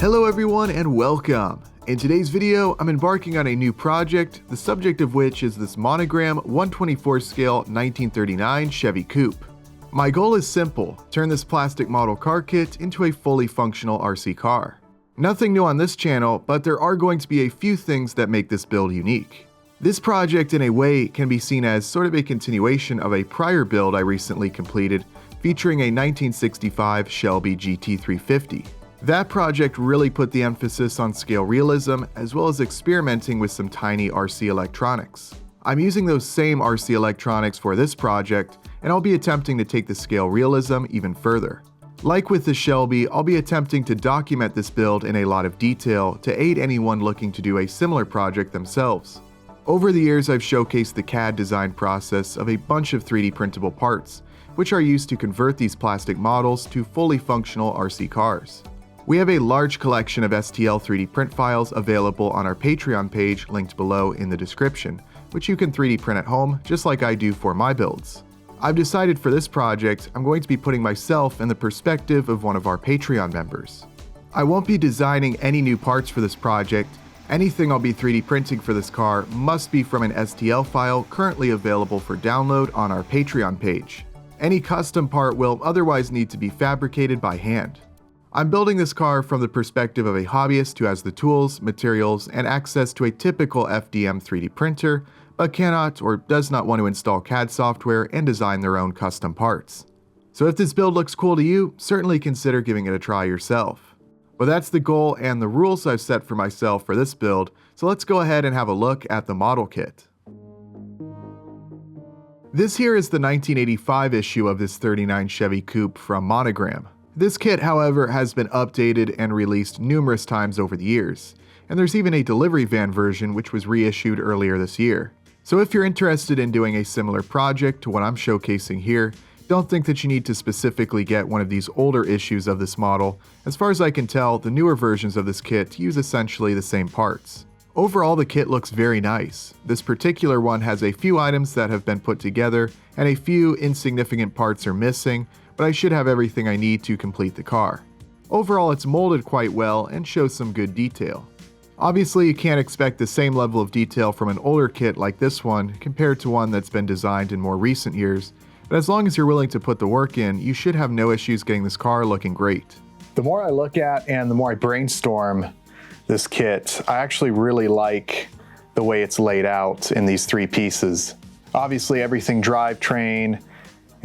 Hello everyone and welcome. In today's video, I'm embarking on a new project, the subject of which is this Monogram 124 scale 1939 Chevy Coupe. My goal is simple, turn this plastic model car kit into a fully functional RC car. Nothing new on this channel, but there are going to be a few things that make this build unique. This project in a way can be seen as sort of a continuation of a prior build I recently completed, featuring a 1965 Shelby GT350. That project really put the emphasis on scale realism as well as experimenting with some tiny RC electronics. I'm using those same RC electronics for this project, and I'll be attempting to take the scale realism even further. Like with the Shelby, I'll be attempting to document this build in a lot of detail to aid anyone looking to do a similar project themselves. Over the years, I've showcased the CAD design process of a bunch of 3D printable parts, which are used to convert these plastic models to fully functional RC cars. We have a large collection of STL 3D print files available on our Patreon page linked below in the description, which you can 3D print at home just like I do for my builds. I've decided for this project, I'm going to be putting myself in the perspective of one of our Patreon members. I won't be designing any new parts for this project. Anything I'll be 3D printing for this car must be from an STL file currently available for download on our Patreon page. Any custom part will otherwise need to be fabricated by hand. I'm building this car from the perspective of a hobbyist who has the tools, materials, and access to a typical FDM 3D printer, but cannot or does not want to install CAD software and design their own custom parts. So if this build looks cool to you, certainly consider giving it a try yourself. But that's the goal and the rules I've set for myself for this build, so let's go ahead and have a look at the model kit. This here is the 1985 issue of this 39 Chevy Coupe from Monogram. This kit, however, has been updated and released numerous times over the years, and there's even a delivery van version which was reissued earlier this year. So if you're interested in doing a similar project to what I'm showcasing here, don't think that you need to specifically get one of these older issues of this model. As far as I can tell, the newer versions of this kit use essentially the same parts. Overall, the kit looks very nice. This particular one has a few items that have been put together, and a few insignificant parts are missing, but I should have everything I need to complete the car. Overall, it's molded quite well and shows some good detail. Obviously, you can't expect the same level of detail from an older kit like this one compared to one that's been designed in more recent years, but as long as you're willing to put the work in, you should have no issues getting this car looking great. The more I look at and the more I brainstorm this kit, I actually really like the way it's laid out in these three pieces. Obviously, everything drivetrain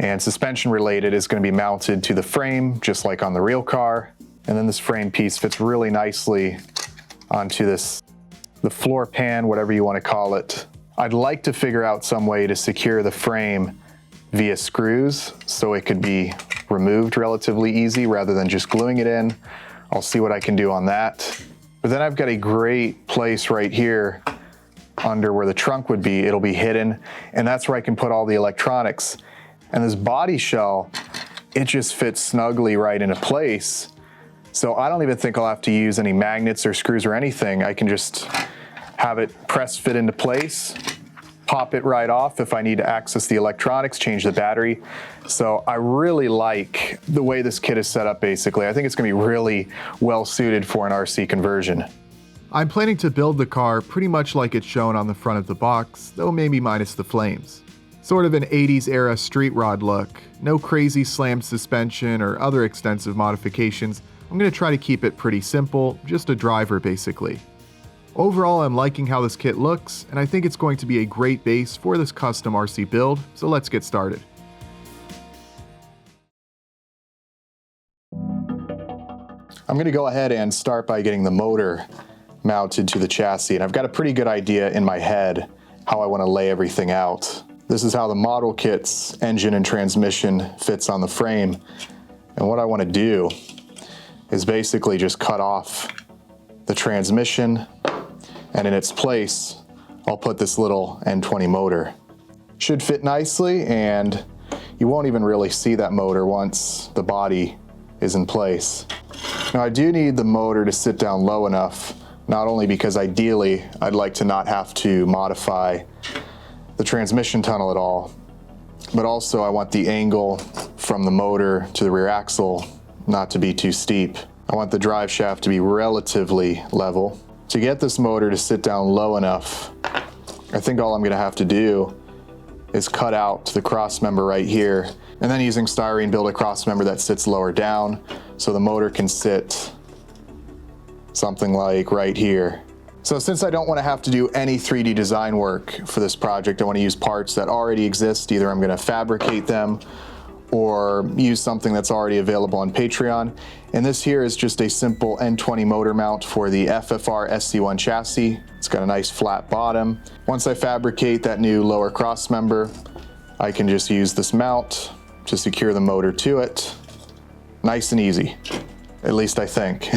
and suspension related is going to be mounted to the frame, just like on the real car. And then this frame piece fits really nicely onto the floor pan, whatever you want to call it. I'd like to figure out some way to secure the frame via screws so it could be removed relatively easy rather than just gluing it in. I'll see what I can do on that. But then I've got a great place right here under where the trunk would be. It'll be hidden, and that's where I can put all the electronics. And this body shell, it just fits snugly right into place. So I don't even think I'll have to use any magnets or screws or anything. I can just have it press fit into place, pop it right off if I need to access the electronics, change the battery. So I really like the way this kit is set up basically. I think it's gonna be really well suited for an RC conversion. I'm planning to build the car pretty much like it's shown on the front of the box, though maybe minus the flames. Sort of an 80s era street rod look, no crazy slammed suspension or other extensive modifications. I'm going to try to keep it pretty simple, just a driver basically. Overall, I'm liking how this kit looks, and I think it's going to be a great base for this custom RC build, so let's get started. I'm going to go ahead and start by getting the motor mounted to the chassis, and I've got a pretty good idea in my head how I want to lay everything out. This is how the model kit's engine and transmission fits on the frame. And what I want to do is basically just cut off the transmission, and in its place, I'll put this little N20 motor. Should fit nicely, and you won't even really see that motor once the body is in place. Now I do need the motor to sit down low enough, not only because ideally I'd like to not have to modify the transmission tunnel at all, but also I want the angle from the motor to the rear axle not to be too steep. I want the drive shaft to be relatively level. To get this motor to sit down low enough, I think all I'm gonna have to do is cut out the cross member right here, and then using styrene build a cross member that sits lower down so the motor can sit something like right here. So since I don't want to have to do any 3D design work for this project, I want to use parts that already exist. Either I'm going to fabricate them or use something that's already available on Patreon. And this here is just a simple N20 motor mount for the FFR SC1 chassis. It's got a nice flat bottom. Once I fabricate that new lower cross member, I can just use this mount to secure the motor to it. Nice and easy, at least I think.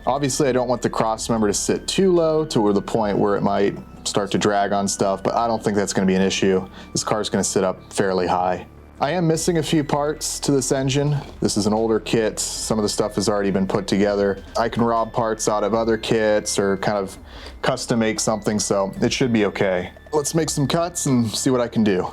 Obviously, I don't want the cross member to sit too low to the point where it might start to drag on stuff, but I don't think that's going to be an issue. This car is going to sit up fairly high. I am missing a few parts to this engine. This is an older kit. Some of the stuff has already been put together. I can rob parts out of other kits or kind of custom make something, so it should be okay. Let's make some cuts and see what I can do.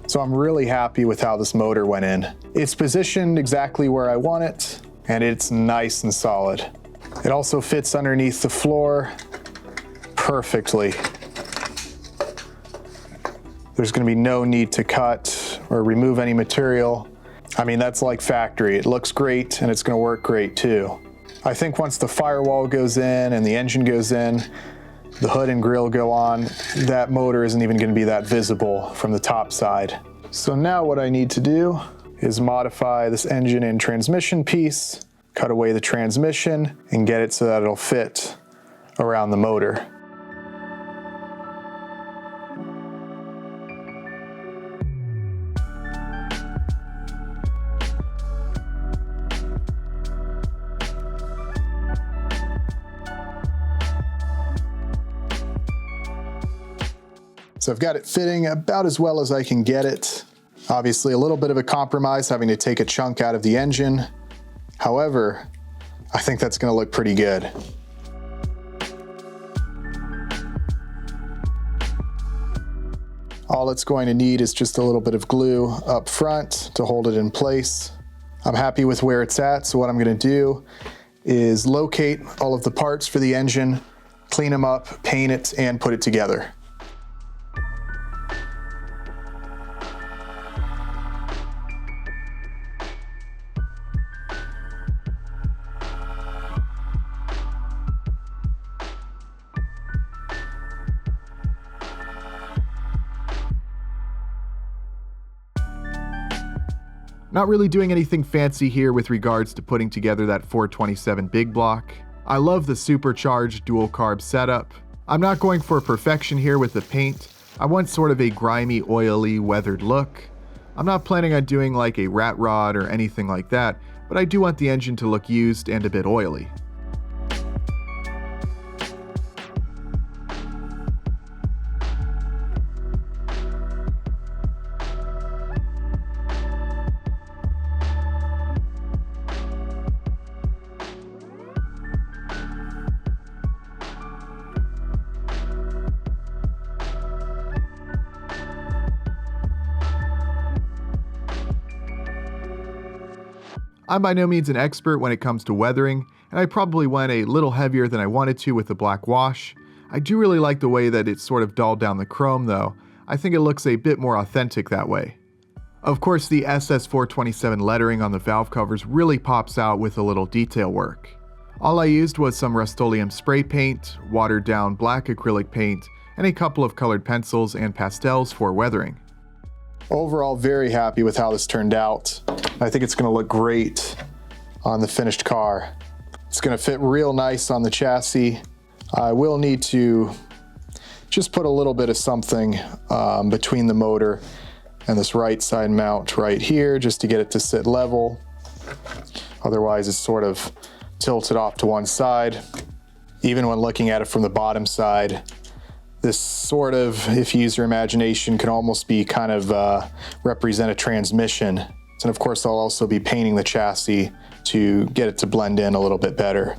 So I'm really happy with how this motor went in. It's positioned exactly where I want it, and it's nice and solid. It also fits underneath the floor perfectly. There's gonna be no need to cut or remove any material. I mean, that's like factory. It looks great and it's gonna work great too. I think once the firewall goes in and the engine goes in, the hood and grille go on, that motor isn't even gonna be that visible from the top side. So now what I need to do is modify this engine and transmission piece, cut away the transmission, and get it so that it'll fit around the motor. So I've got it fitting about as well as I can get it. Obviously a little bit of a compromise having to take a chunk out of the engine. However, I think that's gonna look pretty good. All it's going to need is just a little bit of glue up front to hold it in place. I'm happy with where it's at, so what I'm gonna do is locate all of the parts for the engine, clean them up, paint it, and put it together. Not really doing anything fancy here with regards to putting together that 427 big block. I love the supercharged dual carb setup. I'm not going for perfection here with the paint. I want sort of a grimy, oily, weathered look. I'm not planning on doing like a rat rod or anything like that, but I do want the engine to look used and a bit oily. I'm by no means an expert when it comes to weathering, and I probably went a little heavier than I wanted to with the black wash. I do really like the way that it sort of dulled down the chrome though. I think it looks a bit more authentic that way. Of course, the SS427 lettering on the valve covers really pops out with a little detail work. All I used was some Rust-Oleum spray paint, watered down black acrylic paint, and a couple of colored pencils and pastels for weathering. Overall, very happy with how this turned out. I think it's going to look great on the finished car. It's going to fit real nice on the chassis. I will need to just put a little bit of something between the motor and this right side mount right here just to get it to sit level. Otherwise, it's sort of tilted off to one side. Even when looking at it from the bottom side, this sort of, if you use your imagination, can almost be kind of represent a transmission. And of course, I'll also be painting the chassis to get it to blend in a little bit better.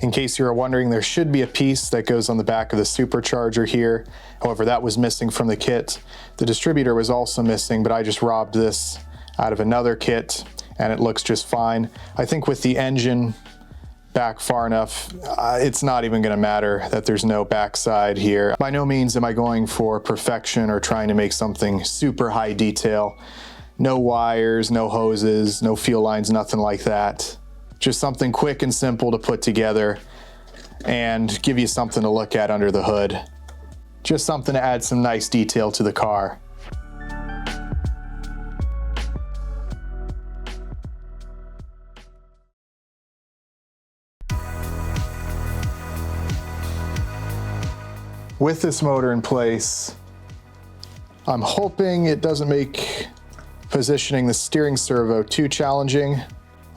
In case you are wondering, there should be a piece that goes on the back of the supercharger here. However, that was missing from the kit. The distributor was also missing, but I just robbed this out of another kit and it looks just fine. I think with the engine back far enough, it's not even going to matter that there's no backside here. By no means am I going for perfection or trying to make something super high detail. No wires, no hoses, no fuel lines, nothing like that. Just something quick and simple to put together and give you something to look at under the hood. Just something to add some nice detail to the car. With this motor in place, I'm hoping it doesn't make positioning the steering servo too challenging.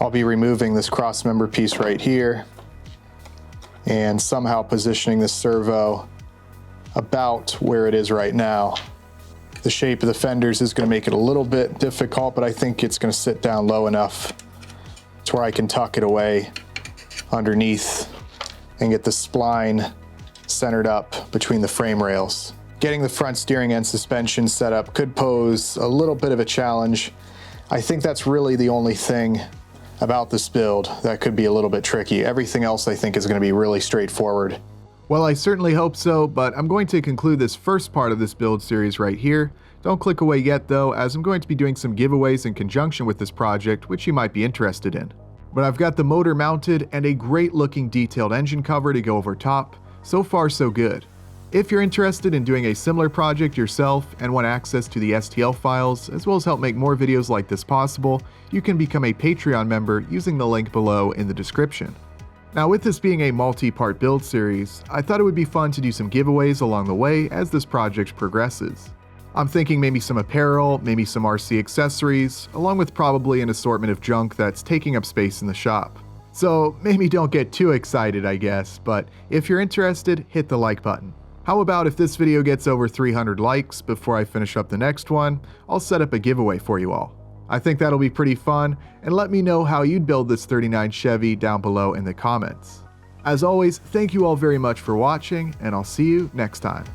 I'll be removing this cross member piece right here and somehow positioning this servo about where it is right now. The shape of the fenders is going to make it a little bit difficult, but I think it's going to sit down low enough to where I can tuck it away underneath and get the spline centered up between the frame rails. Getting the front steering and suspension set up could pose a little bit of a challenge. I think that's really the only thing about this build that could be a little bit tricky. Everything else I think is going to be really straightforward. Well, I certainly hope so, but I'm going to conclude this first part of this build series right here. Don't click away yet though, as I'm going to be doing some giveaways in conjunction with this project, which you might be interested in. But I've got the motor mounted and a great looking detailed engine cover to go over top. So far so good. If you're interested in doing a similar project yourself and want access to the STL files, as well as help make more videos like this possible, you can become a Patreon member using the link below in the description. Now, with this being a multi-part build series, I thought it would be fun to do some giveaways along the way as this project progresses. I'm thinking maybe some apparel, maybe some RC accessories, along with probably an assortment of junk that's taking up space in the shop. So maybe don't get too excited, I guess, but if you're interested, hit the like button. How about if this video gets over 300 likes before I finish up the next one, I'll set up a giveaway for you all. I think that'll be pretty fun, and let me know how you'd build this 39 Chevy down below in the comments. As always, thank you all very much for watching, and I'll see you next time.